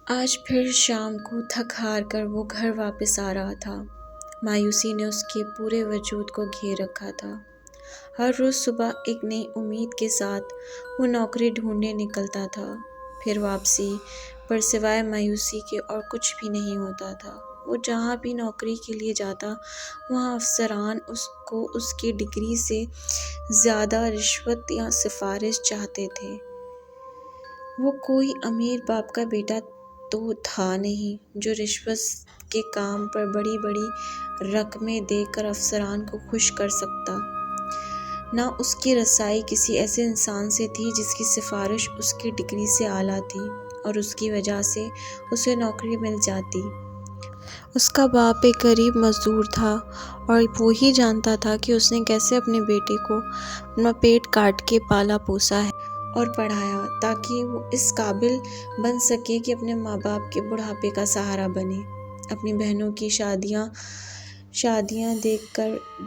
آج پھر شام کو تھک ہار کر وہ گھر واپس آ رہا تھا۔ مایوسی نے اس کے پورے وجود کو گھیر رکھا تھا۔ ہر روز صبح ایک نئی امید کے ساتھ وہ نوکری ڈھونڈنے نکلتا تھا، پھر واپسی پر سوائے مایوسی کے اور کچھ بھی نہیں ہوتا تھا۔ وہ جہاں بھی نوکری کے لیے جاتا، وہاں افسران اس کو اس کی ڈگری سے زیادہ رشوت یا سفارش چاہتے تھے۔ وہ کوئی امیر باپ کا بیٹا تو تھا نہیں جو رشوت کے کام پر بڑی بڑی رقمیں دے کر افسران کو خوش کر سکتا۔ نہ اس کی رسائی کسی ایسے انسان سے تھی جس کی سفارش اس کی ڈگری سے اعلیٰ تھی اور اس کی وجہ سے اسے نوکری مل جاتی۔ اس کا باپ ایک غریب مزدور تھا اور وہی جانتا تھا کہ اس نے کیسے اپنے بیٹے کو اپنا پیٹ کاٹ کے پالا پوسا ہے اور پڑھایا تاکہ وہ اس قابل بن سکے کہ اپنے ماں باپ کے بڑھاپے کا سہارا بنے، اپنی بہنوں کی شادیاں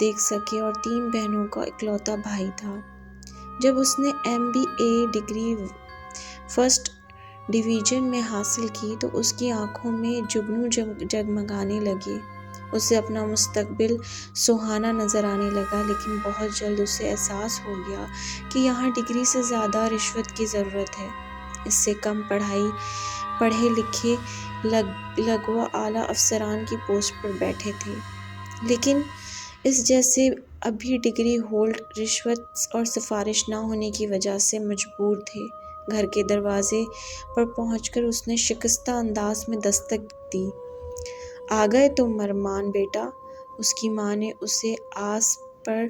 دیکھ سکے اور 3 بہنوں کا اکلوتا بھائی تھا۔ جب اس نے MBA ڈگری فرسٹ ڈویژن میں حاصل کی تو اس کی آنکھوں میں جگنو جگمگانے لگے۔ اسے اپنا مستقبل سہانا نظر آنے لگا، لیکن بہت جلد اسے احساس ہو گیا کہ یہاں ڈگری سے زیادہ رشوت کی ضرورت ہے۔ اس سے کم پڑھے لکھے لغو اعلیٰ افسران کی پوسٹ پر بیٹھے تھے، لیکن اس جیسے ابھی ڈگری ہولڈر رشوت اور سفارش نہ ہونے کی وجہ سے مجبور تھے۔ گھر کے دروازے پر پہنچ کر اس نے شکستہ انداز میں دستک دی۔ "آ گئے تم ارمان بیٹا!" اس کی ماں نے اسے آس پر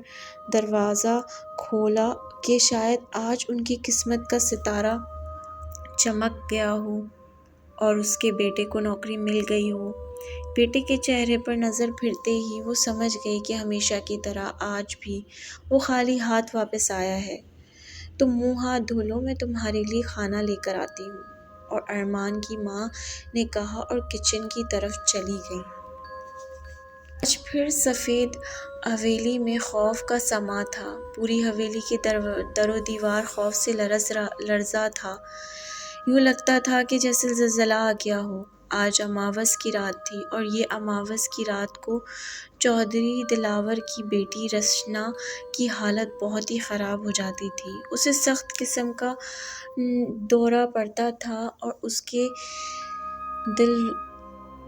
دروازہ کھولا کہ شاید آج ان کی قسمت کا ستارہ چمک گیا ہو اور اس کے بیٹے کو نوکری مل گئی ہو۔ بیٹے کے چہرے پر نظر پھرتے ہی وہ سمجھ گئی کہ ہمیشہ کی طرح آج بھی وہ خالی ہاتھ واپس آیا ہے۔ "تم منہ ہاتھ دھو لو، میں تمہارے لیے کھانا لے کر آتی ہوں"، اور ارمان کی ماں نے کہا اور کچن کی طرف چلی گئی۔ آج پھر سفید حویلی میں خوف کا سماں تھا۔ پوری حویلی کی در و دیوار خوف سے لرزا تھا۔ یوں لگتا تھا کہ جیسے زلزلہ آ گیا ہو۔ آج اماوس کی رات تھی اور یہ اماوس کی رات کو چودھری دلاور کی بیٹی رچنا کی حالت بہت ہی خراب ہو جاتی تھی۔ اسے سخت قسم کا دورہ پڑتا تھا اور اس کی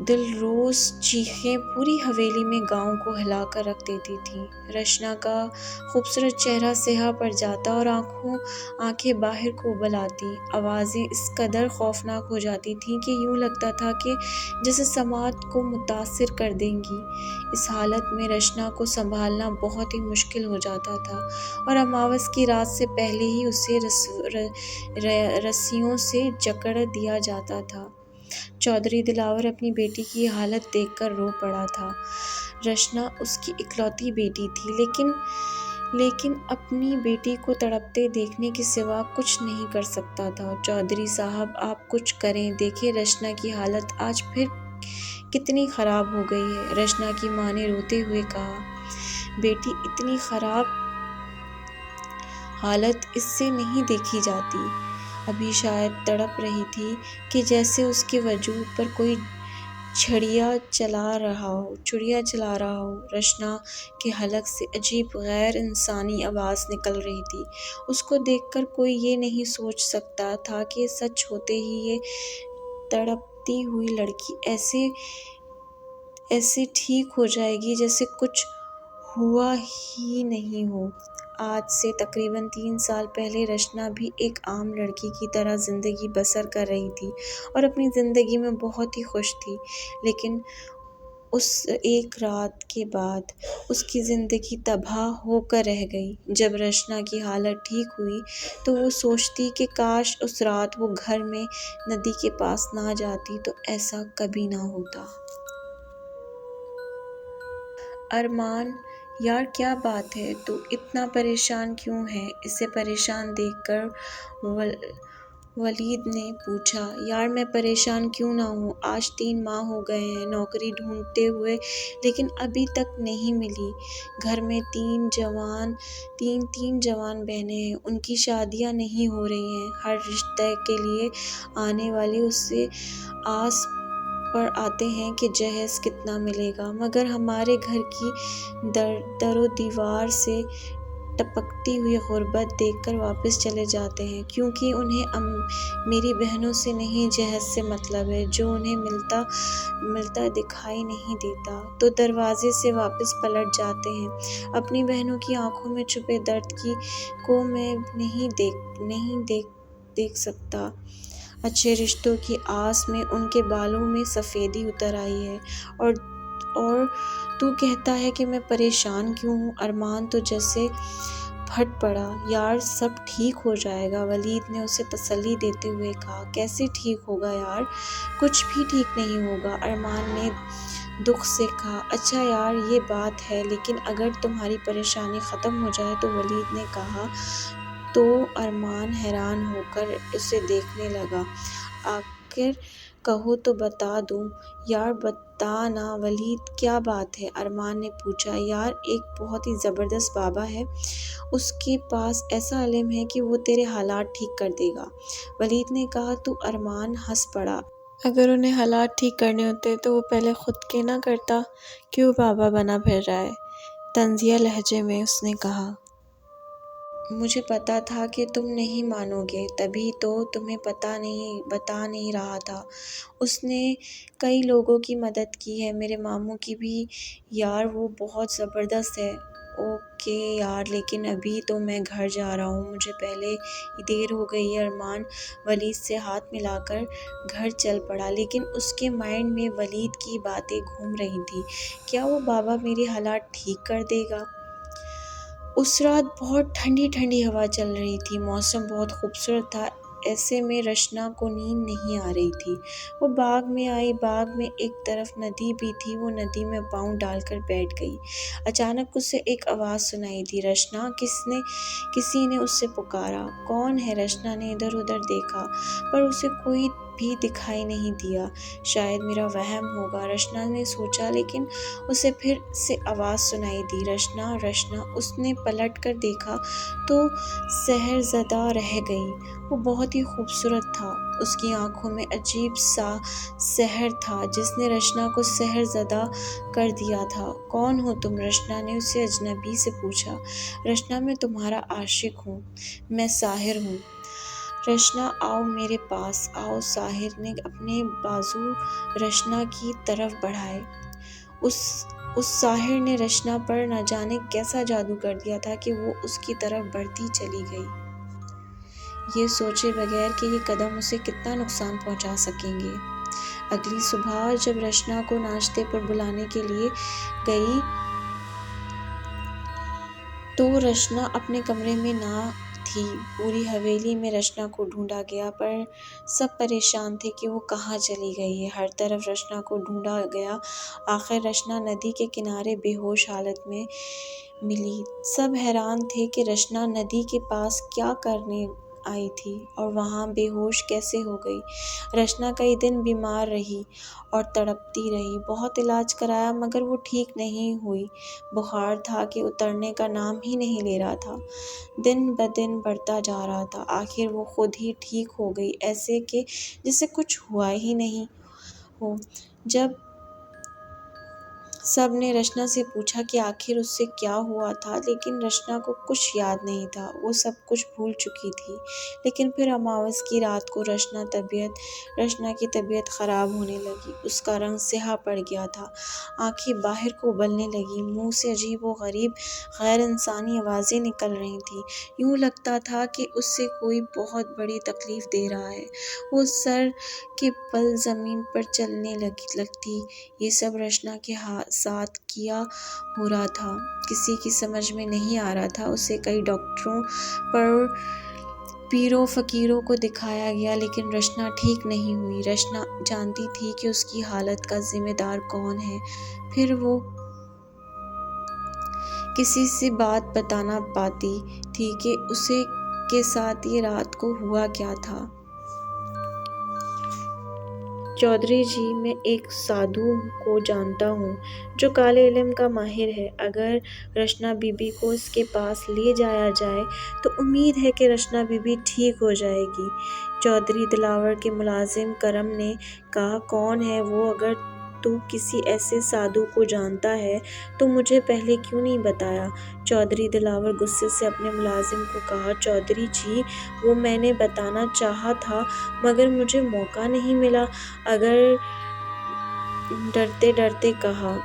دلروز چیخیں پوری حویلی میں گاؤں کو ہلا کر رکھ دیتی تھیں۔ رچنا کا خوبصورت چہرہ سیاہ پڑ جاتا اور آنکھیں باہر کو ابل آتی۔ آوازیں اس قدر خوفناک ہو جاتی تھیں کہ یوں لگتا تھا کہ جیسے سماعت کو متاثر کر دیں گی۔ اس حالت میں رچنا کو سنبھالنا بہت ہی مشکل ہو جاتا تھا اور اماوس کی رات سے پہلے ہی اسے رسیوں سے جکڑ دیا جاتا تھا۔ چودھری دلاور اپنی بیٹی کی یہ حالت دیکھ کر رو پڑا تھا۔ رچنا اس کی اکلوتی بیٹی تھی، لیکن اپنی بیٹی کو تڑپتے دیکھنے کے سوا کچھ نہیں کر سکتا تھا۔ "چودھری صاحب، آپ کچھ کریں، دیکھیں رچنا کی حالت آج پھر کتنی خراب ہو گئی ہے"، رچنا کی ماں نے روتے ہوئے کہا۔ "بیٹی، اتنی خراب حالت اس سے نہیں دیکھی جاتی"۔ ابھی شاید تڑپ رہی تھی کہ جیسے اس کے وجود پر کوئی چڑیا چلا رہا ہو۔ رچنا کے حلق سے عجیب غیر انسانی آواز نکل رہی تھی۔ اس کو دیکھ کر کوئی یہ نہیں سوچ سکتا تھا کہ سچ ہوتے ہی یہ تڑپتی ہوئی لڑکی ایسے ٹھیک ہو جائے گی جیسے کچھ ہوا ہی نہیں ہو۔ آج سے تقریباً 3 سال پہلے رچنا بھی ایک عام لڑکی کی طرح زندگی بسر کر رہی تھی اور اپنی زندگی میں بہت ہی خوش تھی، لیکن اس ایک رات کے بعد اس کی زندگی تباہ ہو کر رہ گئی۔ جب رچنا کی حالت ٹھیک ہوئی تو وہ سوچتی کہ کاش اس رات وہ گھر میں ندی کے پاس نہ جاتی تو ایسا کبھی نہ ہوتا۔ "ارمان یار، کیا بات ہے؟ تو اتنا پریشان کیوں ہے؟" اسے پریشان دیکھ کر ولید نے پوچھا۔ یار میں پریشان کیوں نہ ہوں، آج 3 ماہ ہو گئے ہیں نوکری ڈھونڈتے ہوئے لیکن ابھی تک نہیں ملی۔ گھر میں تین جوان بہنیں ہیں، ان کی شادیاں نہیں ہو رہی ہیں۔ ہر رشتے کے لیے آنے والے اس سے آس پر آتے ہیں کہ جہیز کتنا ملے گا، مگر ہمارے گھر کی در و دیوار سے ٹپکتی ہوئی غربت دیکھ کر واپس چلے جاتے ہیں، کیونکہ انہیں میری بہنوں سے نہیں جہیز سے مطلب ہے جو انہیں ملتا دکھائی نہیں دیتا، تو دروازے سے واپس پلٹ جاتے ہیں۔ اپنی بہنوں کی آنکھوں میں چھپے درد کو میں نہیں دیکھ سکتا۔ اچھے رشتوں کی آس میں ان کے بالوں میں سفیدی اتر آئی ہے، اور تو کہتا ہے کہ میں پریشان کیوں ہوں؟ ارمان تو جیسے پھٹ پڑا۔ یار سب ٹھیک ہو جائے گا، ولید نے اسے تسلی دیتے ہوئے کہا۔ کیسے ٹھیک ہوگا یار، کچھ بھی ٹھیک نہیں ہوگا، ارمان نے دکھ سے کہا۔ اچھا یار یہ بات ہے، لیکن اگر تمہاری پریشانی ختم ہو جائے تو، ولید نے کہا تو ارمان حیران ہو کر اسے دیکھنے لگا۔ آخر کہو تو بتا دوں۔ یار بتا نا ولید، کیا بات ہے؟ ارمان نے پوچھا۔ یار ایک بہت ہی زبردست بابا ہے، اس کے پاس ایسا علم ہے کہ وہ تیرے حالات ٹھیک کر دے گا، ولید نے کہا تو ارمان ہنس پڑا۔ اگر انہیں حالات ٹھیک کرنے ہوتے تو وہ پہلے خود کے نہ کرتا، کیوں بابا بنا پھر رہا ہے؟ طنزیہ لہجے میں اس نے کہا۔ مجھے پتا تھا کہ تم نہیں مانو گے، تبھی تو تمہیں بتا نہیں رہا تھا۔ اس نے کئی لوگوں کی مدد کی ہے، میرے ماموں کی بھی۔ یار وہ بہت زبردست ہے۔ اوکے یار، لیکن ابھی تو میں گھر جا رہا ہوں، مجھے پہلے ہی دیر ہو گئی ہے۔ ارمان ولید سے ہاتھ ملا کر گھر چل پڑا، لیکن اس کے مائنڈ میں ولید کی باتیں گھوم رہی تھیں۔ کیا وہ بابا میرے حالات ٹھیک کر دے گا؟ اس رات بہت ٹھنڈی ہوا چل رہی تھی، موسم بہت خوبصورت تھا، ایسے میں رشنا کو نیند نہیں آ رہی تھی۔ وہ باغ میں آئی، باغ میں ایک طرف ندی بھی تھی، وہ ندی میں پاؤں ڈال کر بیٹھ گئی۔ اچانک اسے ایک آواز سنائی دی، رشنا! کسی نے اسے پکارا۔ کون ہے؟ رشنا نے ادھر ادھر دیکھا، پر اسے کوئی بھی دکھائی نہیں دیا۔ شاید میرا وہم ہوگا، رشنا نے سوچا، لیکن اسے پھر سے آواز سنائی دی، رشنا رشنا! اس نے پلٹ کر دیکھا تو سحر زدہ رہ گئی۔ وہ بہت ہی خوبصورت تھا، اس کی آنکھوں میں عجیب سا سحر تھا جس نے رشنا کو سحر زدہ کر دیا تھا۔ کون ہو تم؟ رشنا نے اسے اجنبی سے پوچھا۔ رشنا میں تمہارا عاشق ہوں، میں ساحر ہوں۔ رشنا آؤ میرے پاس آؤ۔ ساحر نے اپنے بازو رشنا کی طرف بڑھائے۔ اس ساحر نے رشنا پر نہ جانے کیسا جادو کر دیا تھا کہ وہ اس کی طرف بڑھتی چلی گئی، یہ سوچے بغیر کہ یہ قدم اسے کتنا نقصان پہنچا سکیں گے۔ اگلی صبح جب رشنا کو ناشتے پر بلانے کے لیے گئی تو رشنا اپنے کمرے میں نہ تھی۔ پوری حویلی میں رشنا کو ڈھونڈا گیا، پر سب پریشان تھے کہ وہ کہاں چلی گئی ہے۔ ہر طرف رشنا کو ڈھونڈا گیا، آخر رشنا ندی کے کنارے بے ہوش حالت میں ملی۔ سب حیران تھے کہ رشنا ندی کے پاس کیا کرنے آئی تھی اور وہاں بے ہوش کیسے ہو گئی۔ رشنا کئی دن بیمار رہی اور تڑپتی رہی، بہت علاج کرایا مگر وہ ٹھیک نہیں ہوئی۔ بخار تھا کہ اترنے کا نام ہی نہیں لے رہا تھا، دن بدن بڑھتا جا رہا تھا۔ آخر وہ خود ہی ٹھیک ہو گئی، ایسے کہ جیسے کچھ ہوا ہی نہیں ہو۔ جب سب نے رشنا سے پوچھا کہ آخر اس سے کیا ہوا تھا، لیکن رشنا کو کچھ یاد نہیں تھا، وہ سب کچھ بھول چکی تھی۔ لیکن پھر اماوس کی رات کو رشنا کی طبیعت خراب ہونے لگی، اس کا رنگ سیاہ پڑ گیا تھا، آنکھیں باہر کو ابلنے لگیں، منہ سے عجیب و غریب غیر انسانی آوازیں نکل رہی تھیں، یوں لگتا تھا کہ اسے کوئی بہت بڑی تکلیف دے رہا ہے، وہ سر کے بل زمین پر چلنے لگتی۔ یہ سب رشنا کے ساتھ کیا ہو رہا تھا کسی کی سمجھ میں نہیں آ رہا تھا۔ اسے کئی ڈاکٹروں پیروں فقیروں کو دکھایا گیا، لیکن رشنا ٹھیک نہیں ہوئی۔ رشنا جانتی تھی کہ اس کی حالت کا ذمہ دار کون ہے، پھر وہ کسی سے بات بتا نہ پاتی تھی کہ اسے کے ساتھ یہ رات کو ہوا کیا تھا۔ چودھری جی، میں ایک سادھو کو جانتا ہوں جو کالے علم کا ماہر ہے۔ اگر رچنا بی بی کو اس کے پاس لے جایا جائے تو امید ہے کہ رچنا بی بی ٹھیک ہو جائے گی۔ چودھری دلاور کے ملازم کرم نے کہا، کون ہے وہ؟ اگر تو کسی ایسے سادھو کو جانتا ہے تو مجھے پہلے کیوں نہیں بتایا؟ چودھری دلاور غصے سے اپنے ملازم کو کہا، چودھری جی، وہ میں نے بتانا چاہا تھا مگر مجھے موقع نہیں ملا۔ اگر ڈرتے ڈرتے کہا،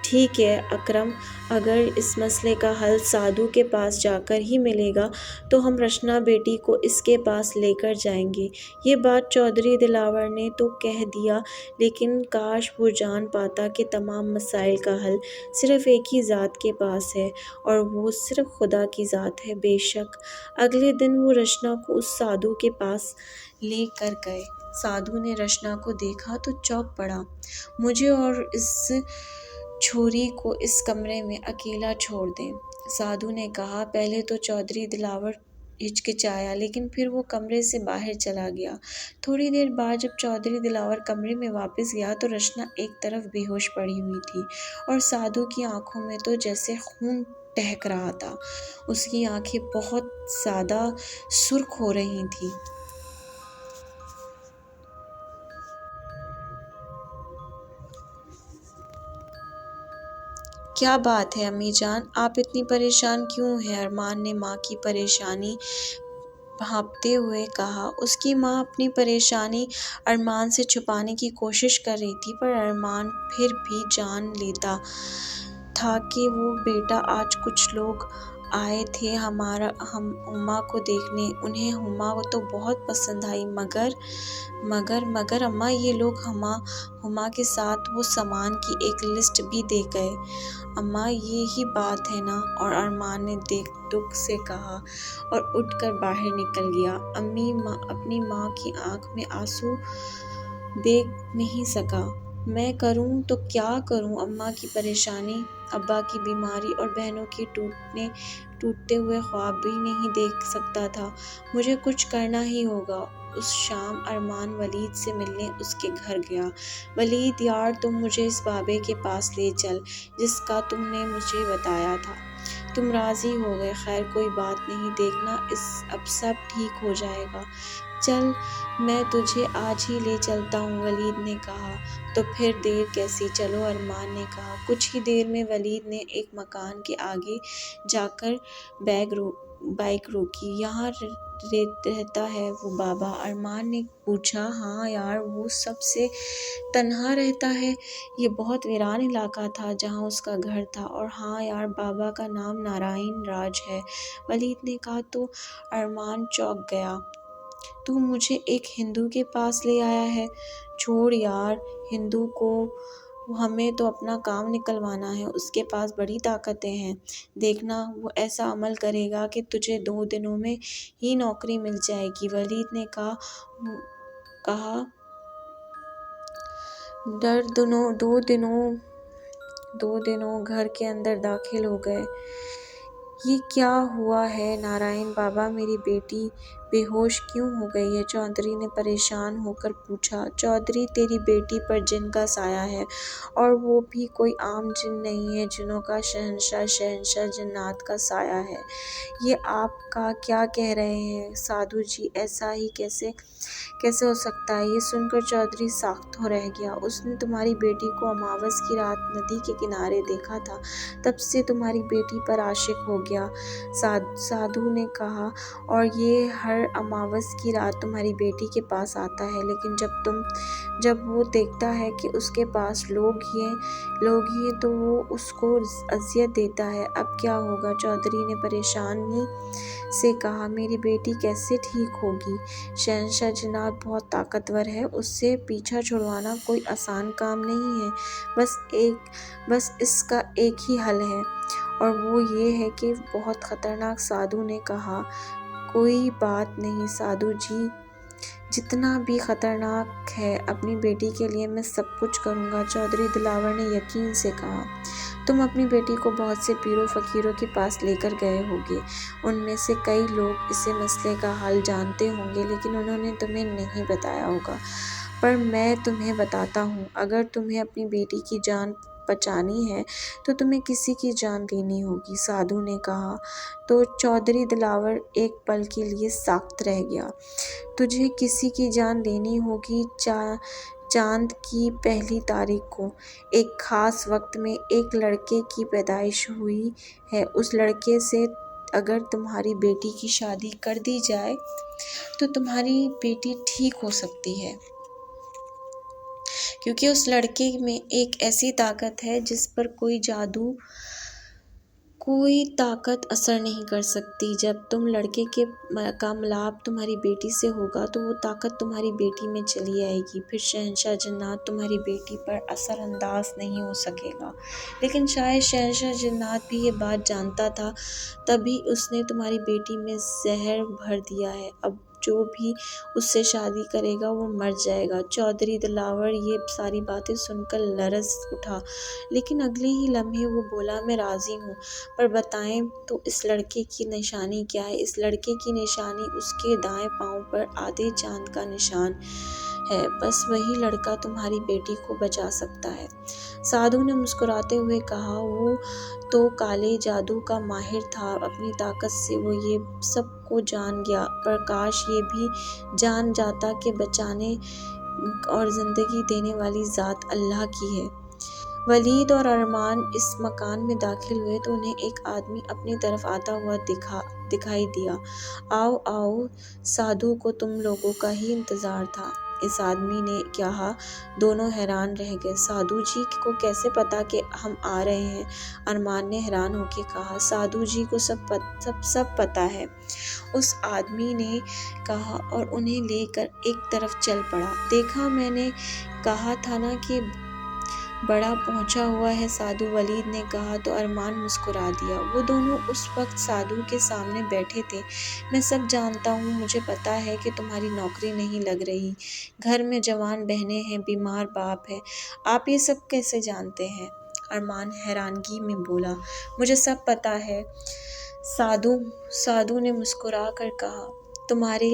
ٹھیک ہے اکرم، اگر اس مسئلے کا حل سادھو کے پاس جا کر ہی ملے گا تو ہم رچنا بیٹی کو اس کے پاس لے کر جائیں گے۔ یہ بات چودھری دلاور نے تو کہہ دیا، لیکن کاش وہ جان پاتا کہ تمام مسائل کا حل صرف ایک ہی ذات کے پاس ہے اور وہ صرف خدا کی ذات ہے۔ بے شک اگلے دن وہ رچنا کو اس سادھو کے پاس لے کر گئے۔ سادھو نے رچنا کو دیکھا تو چونک پڑا۔ مجھے اور اس چھوری کو اس کمرے میں اکیلا چھوڑ دیں، سادھو نے کہا۔ پہلے تو چودھری دلاور ہچکچایا لیکن پھر وہ کمرے سے باہر چلا گیا۔ تھوڑی دیر بعد جب چودھری دلاور کمرے میں واپس گیا تو رچنا ایک طرف بے ہوش پڑی ہوئی تھی اور سادھو کی آنکھوں میں تو جیسے خون ٹہک رہا تھا۔ اس کی آنکھیں بہت زیادہ سرخ ہو رہی تھیں۔ کیا بات ہے امی جان، آپ اتنی پریشان کیوں ہیں؟ ارمان نے ماں کی پریشانی بھانپتے ہوئے کہا۔ اس کی ماں اپنی پریشانی ارمان سے چھپانے کی کوشش کر رہی تھی، پر ارمان پھر بھی جان لیتا تھا کہ وہ بیٹا آج کچھ لوگ آئے تھے ہما کو دیکھنے، انہیں ہما تو بہت پسند آئی، مگر اماں یہ لوگ ہما کے ساتھ وہ سامان کی ایک لسٹ بھی دے گئے۔ اماں یہی بات ہے نا؟ اور ارمان نے دکھ سے کہا اور اٹھ کر باہر نکل گیا۔ اپنی ماں کی آنکھ میں آنسو دیکھ نہیں سکا۔ میں کروں تو کیا کروں؟ اماں کی پریشانی، ابا کی بیماری اور بہنوں کے ٹوٹتے ہوئے خواب بھی نہیں دیکھ سکتا تھا۔ مجھے کچھ کرنا ہی ہوگا۔ اس شام ارمان ولید سے ملنے اس کے گھر گیا۔ ولید یار، تم مجھے اس بابے کے پاس لے چل جس کا تم نے مجھے بتایا تھا۔ تم راضی ہو گئے؟ خیر کوئی بات نہیں، دیکھنا اب سب ٹھیک ہو جائے گا۔ چل میں تجھے آج ہی لے چلتا ہوں، ولید نے کہا۔ تو پھر دیر کیسی؟ چلو، ارمان نے کہا۔ کچھ ہی دیر میں ولید نے ایک مکان کے آگے جا کر بائیک روکی۔ یہاں رہتا ہے وہ بابا؟ ارمان نے پوچھا۔ ہاں یار، وہ سب سے تنہا رہتا ہے۔ یہ بہت ویران علاقہ تھا جہاں اس کا گھر تھا۔ اور ہاں یار، بابا کا نام نارائن راج ہے، ولید نے کہا۔ تو ارمان چونک گیا۔ تو مجھے ایک ہندو کے پاس لے آیا ہے؟ چھوڑ یار ہندو کو، ہمیں تو اپنا کام نکلوانا ہے۔ اس کے پاس بڑی طاقتیں ہیں، دیکھنا وہ ایسا عمل کرے گا کہ تجھے 2 دنوں میں ہی نوکری مل جائے گی، ولید نے کہا۔ دو دنوں گھر کے اندر داخل ہو گئے۔ یہ کیا ہوا ہے نارائن بابا؟ میری بیٹی بے ہوش کیوں ہو گئی ہے؟ چودھری نے پریشان ہو کر پوچھا۔ چودھری، تیری بیٹی پر جن کا سایہ ہے، اور وہ بھی کوئی عام جن نہیں ہے، جنوں کا شہنشاہ جنات کا سایہ ہے۔ یہ آپ کیا کہہ رہے ہیں سادھو جی؟ ایسا ہی کیسے ہو سکتا ہے؟ یہ سن کر چودھری ساخت ہو رہ گیا۔ اس نے تمہاری بیٹی کو اماوس کی رات ندی کے کنارے دیکھا تھا، تب سے تمہاری بیٹی پر عاشق ہو گیا، سادھو نے کہا، اور یہ ہر اماوس کی رات تمہاری بیٹی کے پاس آتا ہے، لیکن جب وہ دیکھتا ہے کہ اس کے پاس لوگ ہی ہیں تو وہ اس کو اذیت دیتا ہے۔ اب کیا ہوگا؟ چودھری نے پریشانی سے کہا۔ میری بیٹی کیسے ٹھیک ہوگی؟ شہنشاہ جنات بہت طاقتور ہے، اس سے پیچھا چھڑوانا کوئی آسان کام نہیں ہے۔ بس اس کا ایک ہی حل ہے، اور وہ یہ ہے کہ بہت خطرناک، سادھو نے کہا۔ کوئی بات نہیں سادھو جی، جتنا بھی خطرناک ہے، اپنی بیٹی کے لیے میں سب کچھ کروں گا، چودھری دلاور نے یقین سے کہا۔ تم اپنی بیٹی کو بہت سے پیروں فقیروں کے پاس لے کر گئے ہوگے، ان میں سے کئی لوگ اس مسئلے کا حل جانتے ہوں گے، لیکن انہوں نے تمہیں نہیں بتایا ہوگا۔ پر میں تمہیں بتاتا ہوں، اگر تمہیں اپنی بیٹی کی جان بچانی ہے تو تمہیں کسی کی جان دینی ہوگی۔ سادھو نے کہا تو چودھری دلاور ایک پل کے لیے ساکت رہ گیا۔ تجھے کسی کی جان دینی ہوگی؟ چاند کی پہلی تاریخ کو ایک خاص وقت میں ایک لڑکے کی پیدائش ہوئی ہے۔ اس لڑکے سے اگر تمہاری بیٹی کی شادی کر دی جائے تو تمہاری بیٹی ٹھیک ہو سکتی ہے، کیونکہ اس لڑکے میں ایک ایسی طاقت ہے جس پر کوئی جادو، کوئی طاقت اثر نہیں کر سکتی۔ جب تم لڑکے کا ملاپ تمہاری بیٹی سے ہوگا تو وہ طاقت تمہاری بیٹی میں چلی آئے گی، پھر شہنشاہ جنات تمہاری بیٹی پر اثر انداز نہیں ہو سکے گا۔ لیکن شاید شہنشاہ جنات بھی یہ بات جانتا تھا، تبھی اس نے تمہاری بیٹی میں زہر بھر دیا ہے۔ اب جو بھی اس سے شادی کرے گا وہ مر جائے گا۔ چودھری دلاور یہ ساری باتیں سن کر لرز اٹھا، لیکن اگلے ہی لمحے وہ بولا، میں راضی ہوں، پر بتائیں تو اس لڑکے کی نشانی کیا ہے؟ اس لڑکے کی نشانی اس کے دائیں پاؤں پر آدھے چاند کا نشان ہے، بس وہی لڑکا تمہاری بیٹی کو بچا سکتا ہے۔ سادھو نے مسکراتے ہوئے کہا، وہ تو کالے جادو کا ماہر تھا، اپنی طاقت سے وہ یہ سب کو جان گیا، پر کاش یہ بھی جان جاتا کہ بچانے اور زندگی دینے والی ذات اللہ کی ہے۔ ولید اور ارمان اس مکان میں داخل ہوئے تو انہیں ایک آدمی اپنی طرف آتا ہوا دکھائی دیا۔ آؤ آؤ، سادھو کو تم لوگوں کا ہی انتظار تھا، اس آدمی نے کہا۔ دونوں حیران رہ گئے۔ سادھو جی کو کیسے پتا کہ ہم آ رہے ہیں؟ ارمان نے حیران ہو کے کہا۔ سادھو جی کو سب پتا ہے، اس آدمی نے کہا اور انہیں لے کر ایک طرف چل پڑا۔ دیکھا، میں نے کہا تھا نا کہ بڑا پہنچا ہوا ہے، سادھو ولید نے کہا تو ارمان مسکرا دیا۔ وہ دونوں اس وقت سادھو کے سامنے بیٹھے تھے۔ میں سب جانتا ہوں، مجھے پتا ہے کہ تمہاری نوکری نہیں لگ رہی، گھر میں جوان بہنیں ہیں، بیمار باپ ہے، آپ یہ سب کیسے جانتے ہیں؟ ارمان حیرانگی میں بولا، مجھے سب پتا ہے، سادھو نے مسکرا کر کہا، تمہارے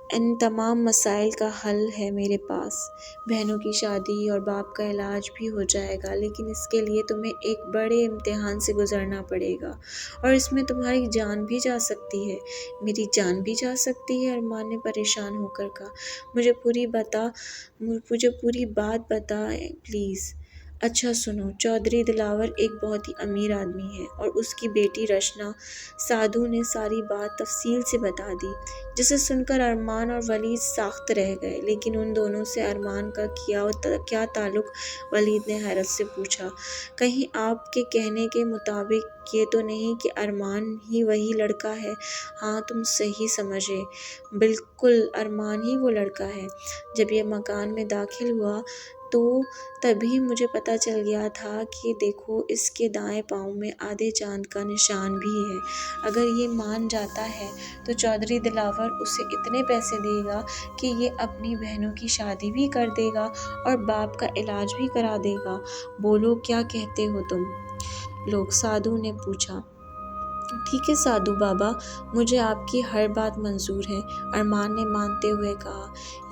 ان تمام مسائل کا حل ہے میرے پاس۔ بہنوں کی شادی اور باپ کا علاج بھی ہو جائے گا، لیکن اس کے لیے تمہیں ایک بڑے امتحان سے گزرنا پڑے گا، اور اس میں تمہاری جان بھی جا سکتی ہے۔ میری جان بھی جا سکتی ہے؟ ارمان نے پریشان ہو کر کہا۔ مجھے پوری بات بتا پلیز۔ اچھا سنو، چودھری دلاور ایک بہت ہی امیر آدمی ہے اور اس کی بیٹی رشنا۔ سادھو نے ساری بات تفصیل سے بتا دی، جسے سن کر ارمان اور ولید ساخت رہ گئے۔ لیکن ان دونوں سے ارمان کا کیا تعلق؟ ولید نے حیرت سے پوچھا۔ کہیں آپ کے کہنے کے مطابق یہ تو نہیں کہ ارمان ہی وہی لڑکا ہے؟ ہاں، تم صحیح سمجھے، بالکل ارمان ہی وہ لڑکا ہے۔ جب یہ مکان میں داخل ہوا تو تبھی مجھے پتا چل گیا تھا کہ دیکھو، اس کے دائیں پاؤں میں آدھے چاند کا نشان بھی ہے۔ اگر یہ مان جاتا ہے تو چودھری دلاور اسے اتنے پیسے دے گا کہ یہ اپنی بہنوں کی شادی بھی کر دے گا اور باپ کا علاج بھی کرا دے گا۔ بولو، کیا کہتے ہو تم لوگ؟ سادھو نے پوچھا۔ ٹھیک ہے سادھو بابا، مجھے آپ کی ہر بات منظور ہے، ارمان نے مانتے ہوئے کہا۔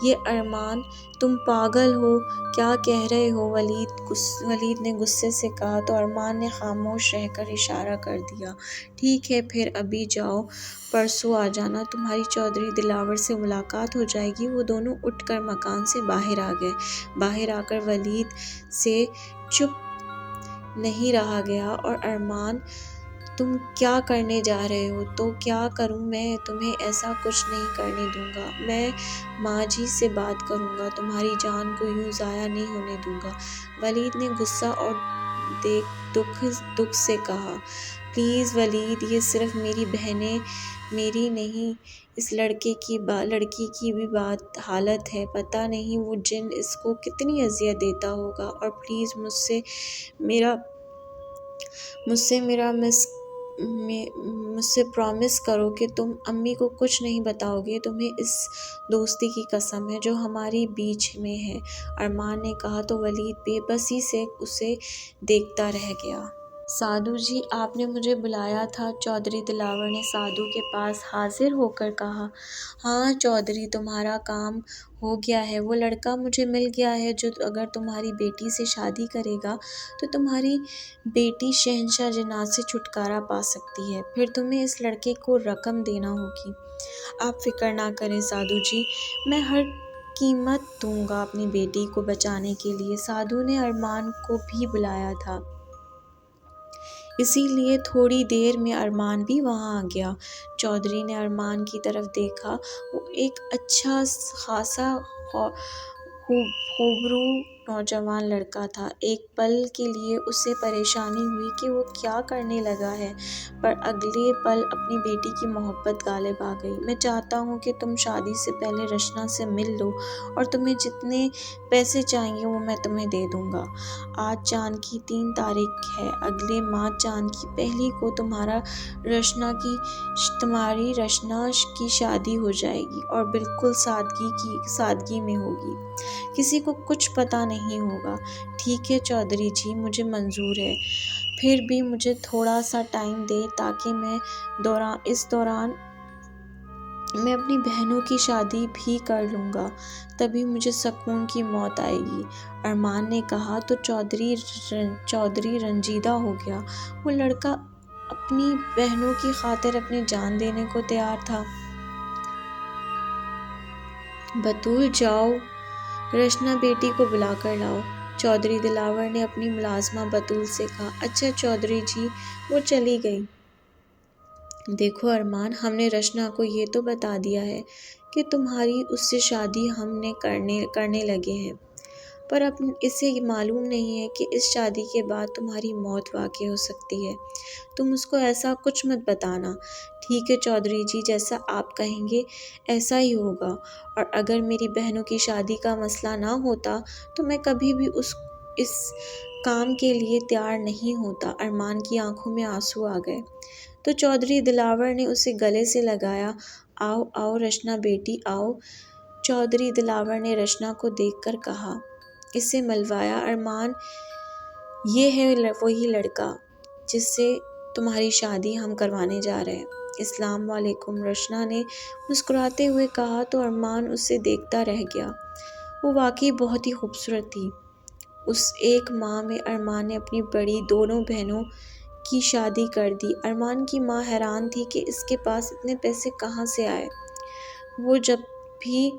یہ ارمان، تم پاگل ہو، کیا کہہ رہے ہو؟ ولید نے غصے سے کہا تو ارمان نے خاموش رہ کر اشارہ کر دیا۔ ٹھیک ہے، پھر ابھی جاؤ، پرسوں آ جانا، تمہاری چودھری دلاور سے ملاقات ہو جائے گی۔ وہ دونوں اٹھ کر مکان سے باہر آ گئے۔ باہر آ کر ولید سے چپ نہیں رہا گیا۔ اور ارمان، تم کیا کرنے جا رہے ہو؟ تو کیا کروں میں؟ تمہیں ایسا کچھ نہیں کرنے دوں گا، میں ماں جی سے بات کروں گا، تمہاری جان کو یوں ضائع نہیں ہونے دوں گا، ولید نے غصہ اور دکھ سے کہا۔ پلیز ولید، یہ صرف میری بہنیں میری نہیں، اس لڑکی کی بھی حالت ہے، پتہ نہیں وہ جن اس کو کتنی اذیت دیتا ہوگا، اور پلیز مجھ سے پرامس کرو کہ تم امی کو کچھ نہیں بتاؤ گے، تمہیں اس دوستی کی قسم ہے جو ہماری بیچ میں ہے، ارمان نے کہا تو ولید بے بسی سے اسے دیکھتا رہ گیا۔ سادھو جی، آپ نے مجھے بلایا تھا؟ چودھری دلاور نے سادھو کے پاس حاضر ہو کر کہا۔ ہاں چودھری، تمہارا کام ہو گیا ہے۔ وہ لڑکا مجھے مل گیا ہے جو اگر تمہاری بیٹی سے شادی کرے گا تو تمہاری بیٹی شہنشاہ جنات سے چھٹکارا پا سکتی ہے۔ پھر تمہیں اس لڑکے کو رقم دینا ہوگی۔ آپ فکر نہ کریں سادھو جی، میں ہر قیمت دوں گا اپنی بیٹی کو بچانے کے لیے۔ سادھو نے ارمان کو بھی بلایا تھا، اسی لیے تھوڑی دیر میں ارمان بھی وہاں آ گیا۔ چودھری نے ارمان کی طرف دیکھا۔ وہ ایک اچھا خاصا خوبرو نوجوان لڑکا تھا۔ ایک پل کے لیے اسے پریشانی ہوئی کہ وہ کیا کرنے لگا ہے، پر اگلے پل اپنی بیٹی کی محبت غالب آ گئی۔ میں چاہتا ہوں کہ تم شادی سے پہلے رشنا سے مل لو اور تمہیں جتنے پیسے چاہیے وہ میں تمہیں دے دوں گا۔ آج چاند کی 3 تاریخ ہے، اگلے ماہ چاند کی 1 کو تمہاری رشنا کی شادی ہو جائے گی اور بالکل سادگی میں ہوگی۔ کسی کو کچھ پتہ نہیں ہوگا۔ ٹھیک ہے چودھری جی، مجھے منظور ہے۔ پھر بھی مجھے تھوڑا سا ٹائم دیں تاکہ اس دوران میں اپنی بہنوں کی شادی بھی کر لوں گا، تبھی مجھے سکون کی موت آئے گی۔ ارمان نے کہا تو چودھری رنجیدہ ہو گیا۔ وہ لڑکا اپنی بہنوں کی خاطر اپنی جان دینے کو تیار تھا۔ بطول جاؤ، رشنا بیٹی کو بلا کر لاؤ، چودھری دلاور نے اپنی ملازمہ بطول سے کہا۔ اچھا چودھری جی، وہ چلی گئی۔ دیکھو ارمان، ہم نے رشنا کو یہ تو بتا دیا ہے کہ تمہاری اس سے شادی ہم نے کرنے لگے ہیں، پر اب اسے معلوم نہیں ہے کہ اس شادی کے بعد تمہاری موت واقع ہو سکتی ہے۔ تم اس کو ایسا کچھ مت بتانا۔ ٹھیک ہے چودھری جی، جیسا آپ کہیں گے ایسا ہی ہوگا، اور اگر میری بہنوں کی شادی کا مسئلہ نہ ہوتا تو میں کبھی بھی اس کام کے لیے تیار نہیں ہوتا۔ ارمان کی آنکھوں میں آنسو آ گئے تو چودھری دلاور نے اسے گلے سے لگایا۔ آؤ آؤ رشنا بیٹی آؤ، چودھری دلاور نے رشنا کو دیکھ کر کہا۔ اسے ملوایا۔ ارمان، یہ ہے وہی لڑکا جس سے تمہاری شادی ہم کروانے جا رہے ہیں۔ السلام علیکم، رشنا نے مسکراتے ہوئے کہا تو ارمان اسے دیکھتا رہ گیا۔ وہ واقعی بہت ہی خوبصورت تھی۔ اس 1 ماہ میں ارمان نے اپنی بڑی دونوں بہنوں کی شادی کر دی۔ ارمان کی ماں حیران تھی کہ اس کے پاس اتنے پیسے کہاں سے آئے۔ وہ جب بھی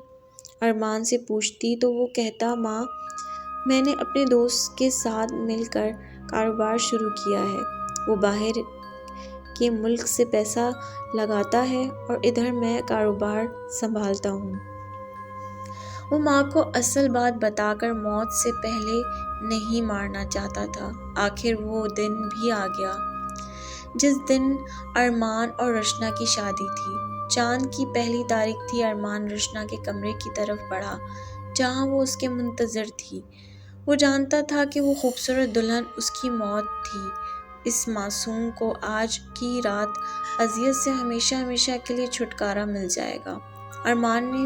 ارمان سے پوچھتی تو وہ کہتا، ماں، میں نے اپنے دوست کے ساتھ مل کر کاروبار شروع کیا ہے۔ وہ باہر کے ملک سے پیسہ لگاتا ہے اور ادھر میں کاروبار سنبھالتا ہوں۔ وہ ماں کو اصل بات بتا کر موت سے پہلے نہیں مارنا چاہتا تھا۔ آخر وہ دن بھی آ گیا جس دن ارمان اور رشنا کی شادی تھی۔ چاند کی 1 تاریخ تھی۔ ارمان رشنا کے کمرے کی طرف بڑھا جہاں وہ اس کے منتظر تھی۔ وہ جانتا تھا کہ وہ خوبصورت دلہن اس کی موت تھی۔ اس معصوم کو آج کی رات اذیت سے ہمیشہ ہمیشہ کے لیے چھٹکارا مل جائے گا۔ ارمان نے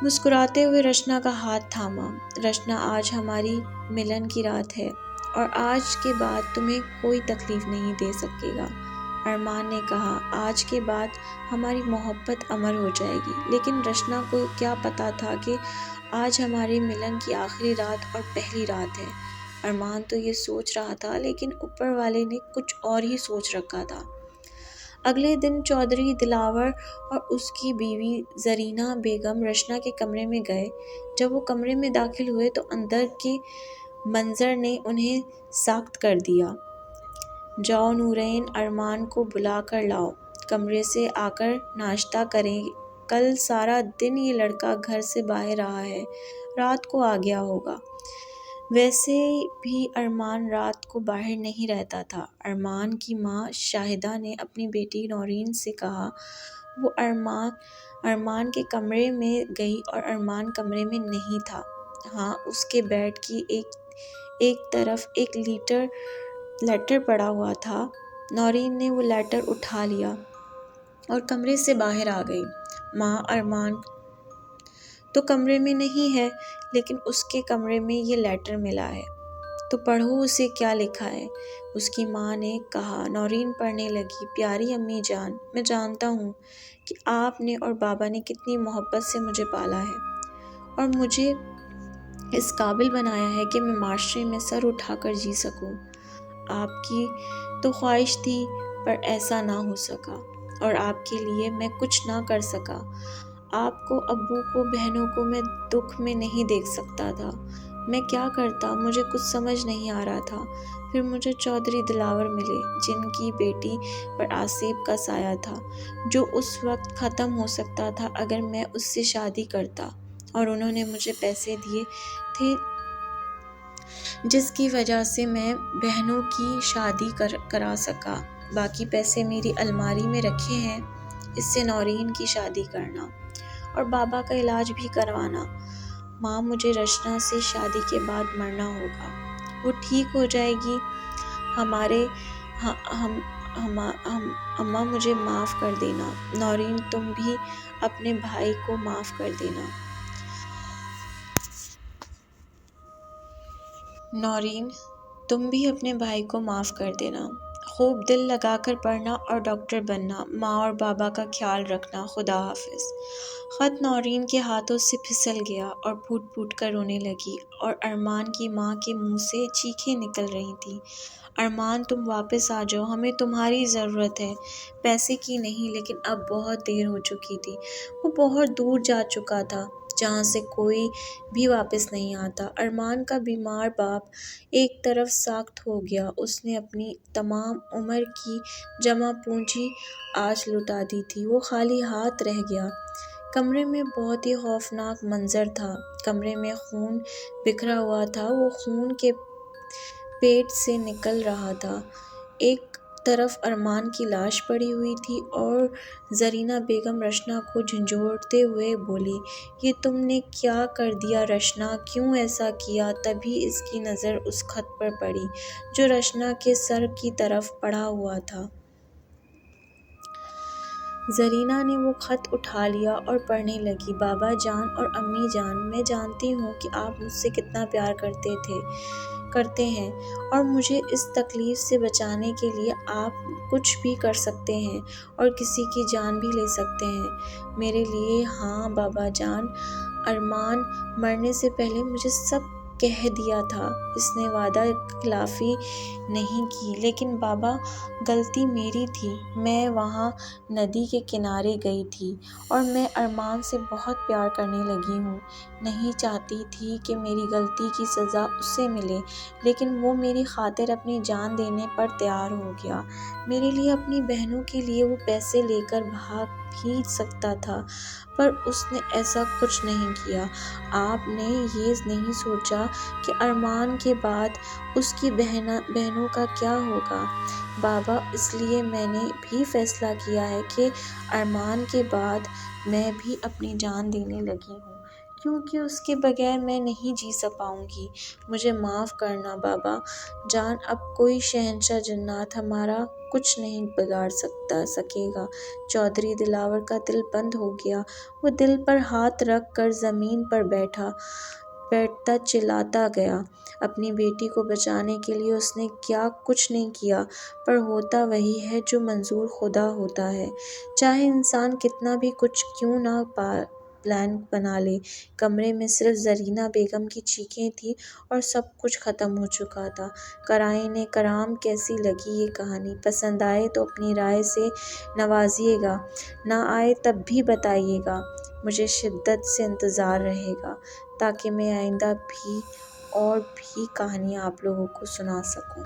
مسکراتے ہوئے رشنا کا ہاتھ تھاما۔ رشنا، آج ہماری ملن کی رات ہے اور آج کے بعد تمہیں کوئی تکلیف نہیں دے سکے گا۔ ارمان نے کہا، آج کے بعد ہماری محبت امر ہو جائے گی۔ لیکن رشنا کو کیا پتا تھا کہ آج ہمارے ملن کی آخری رات اور پہلی رات ہے۔ ارمان تو یہ سوچ رہا تھا لیکن اوپر والے نے کچھ اور ہی سوچ رکھا تھا۔ اگلے دن چودھری دلاور اور اس کی بیوی زرینہ بیگم رشنا کے کمرے میں گئے۔ جب وہ کمرے میں داخل ہوئے تو اندر کے منظر نے انہیں ساخت کر دیا۔ جاؤ نورین، ارمان کو بلا کر لاؤ، کمرے سے آ کر ناشتہ کریں۔ کل سارا دن یہ لڑکا گھر سے باہر رہا ہے، رات کو آ گیا ہوگا۔ ویسے بھی ارمان رات کو باہر نہیں رہتا تھا۔ ارمان کی ماں شاہدہ نے اپنی بیٹی نورین سے کہا۔ وہ ارمان کے کمرے میں گئی اور ارمان کمرے میں نہیں تھا۔ ہاں، اس کے بیڈ کی ایک طرف ایک لیٹر پڑا ہوا تھا۔ نورین نے وہ لیٹر اٹھا لیا اور کمرے سے باہر آ گئی۔ ماں، ارمان تو کمرے میں نہیں ہے، لیکن اس کے کمرے میں یہ لیٹر ملا ہے۔ تو پڑھو اسے کیا لکھا ہے۔ اس کی ماں نے کہا۔ نورین پڑھنے لگی۔ پیاری امی جان، میں جانتا ہوں کہ آپ نے اور بابا نے کتنی محبت سے مجھے پالا ہے اور مجھے اس قابل بنایا ہے کہ میں معاشرے میں سر اٹھا کر جی سکوں۔ آپ کی تو خواہش تھی پر ایسا نہ ہو سکا اور آپ کے لیے میں کچھ نہ کر سکا۔ آپ کو، ابو کو، بہنوں کو میں دکھ میں نہیں دیکھ سکتا تھا۔ میں کیا کرتا، مجھے کچھ سمجھ نہیں آ رہا تھا۔ پھر مجھے چودھری دلاور ملے جن کی بیٹی پر آصف کا سایہ تھا جو اس وقت ختم ہو سکتا تھا اگر میں اس سے شادی کرتا، اور انہوں نے مجھے پیسے دیے تھے جس کی وجہ سے میں بہنوں کی شادی کرا سکا۔ باقی پیسے میری الماری میں رکھے ہیں، اس سے نورین کی شادی کرنا اور بابا کا علاج بھی کروانا۔ ماں، مجھے رچنا سے شادی کے بعد مرنا ہوگا، وہ ٹھیک ہو جائے گی۔ اماں مجھے معاف کر دینا۔ نورین تم بھی اپنے بھائی کو معاف کر دینا۔ نورین تم بھی اپنے بھائی کو معاف کر دینا۔ خوب دل لگا کر پڑھنا اور ڈاکٹر بننا۔ ماں اور بابا کا خیال رکھنا۔ خدا حافظ۔ خط نورین کے ہاتھوں سے پھسل گیا اور پھوٹ پھوٹ کر رونے لگی اور ارمان کی ماں کے منہ سے چیخیں نکل رہی تھیں۔ ارمان تم واپس آ جاؤ، ہمیں تمہاری ضرورت ہے۔ پیسے کی نہیں، لیکن اب بہت دیر ہو چکی تھی۔ وہ بہت دور جا چکا تھا جہاں سے کوئی بھی واپس نہیں آتا۔ ارمان کا بیمار باپ ایک طرف ساخت ہو گیا۔ اس نے اپنی تمام عمر کی جمع پونجی آج لٹا دی تھی۔ وہ خالی ہاتھ رہ گیا۔ کمرے میں بہت ہی خوفناک منظر تھا۔ کمرے میں خون بکھرا ہوا تھا، وہ خون کے پیٹ سے نکل رہا تھا۔ ایک طرف ارمان کی لاش پڑی ہوئی تھی اور زرینہ بیگم رچنا کو جھنجھوڑتے ہوئے بولی، یہ تم نے کیا کر دیا رچنا، کیوں ایسا کیا؟ تبھی اس کی نظر اس خط پر پڑی جو رچنا کے سر کی طرف پڑا ہوا تھا۔ زرینہ نے وہ خط اٹھا لیا اور پڑھنے لگی۔ بابا جان اور امی جان، میں جانتی ہوں کہ آپ مجھ سے کتنا پیار کرتے ہیں اور مجھے اس تکلیف سے بچانے کے لیے آپ کچھ بھی کر سکتے ہیں اور کسی کی جان بھی لے سکتے ہیں میرے لیے۔ ہاں بابا جان، ارمان مرنے سے پہلے مجھے سب کہہ دیا تھا۔ اس نے وعدہ خلافی نہیں کی۔ لیکن بابا، غلطی میری تھی۔ میں وہاں ندی کے کنارے گئی تھی اور میں ارمان سے بہت پیار کرنے لگی ہوں۔ نہیں چاہتی تھی کہ میری غلطی کی سزا اسے ملے، لیکن وہ میری خاطر اپنی جان دینے پر تیار ہو گیا۔ میرے لیے، اپنی بہنوں کے لیے وہ پیسے لے کر بھاگ بھی سکتا تھا، پر اس نے ایسا کچھ نہیں کیا۔ آپ نے یہ نہیں سوچا کہ ارمان کے بعد اس کی بہنوں کا کیا ہوگا؟ بابا، اس لیے میں نے بھی فیصلہ کیا ہے کہ ارمان کے بعد میں بھی اپنی جان دینے لگی ہوں، کیونکہ اس کے بغیر میں نہیں جی پاؤں گی۔ مجھے معاف کرنا بابا جان، اب کوئی شہنشاہ جنات ہمارا کچھ نہیں بگاڑ سکے گا۔ چودھری دلاور کا دل بند ہو گیا۔ وہ دل پر ہاتھ رکھ کر زمین پر بیٹھتا چلاتا گیا۔ اپنی بیٹی کو بچانے کے لیے اس نے کیا کچھ نہیں کیا، پر ہوتا وہی ہے جو منظور خدا ہوتا ہے، چاہے انسان کتنا بھی کچھ کیوں نہ پلان بنا لے۔ کمرے میں صرف زرینہ بیگم کی چیخیں تھیں اور سب کچھ ختم ہو چکا تھا۔ قارئین کرام، کیسی لگی یہ کہانی؟ پسند آئے تو اپنی رائے سے نوازیے گا، نہ آئے تب بھی بتائیے گا۔ مجھے شدت سے انتظار رہے گا تاکہ میں آئندہ بھی اور بھی کہانیاں آپ لوگوں کو سنا سکوں۔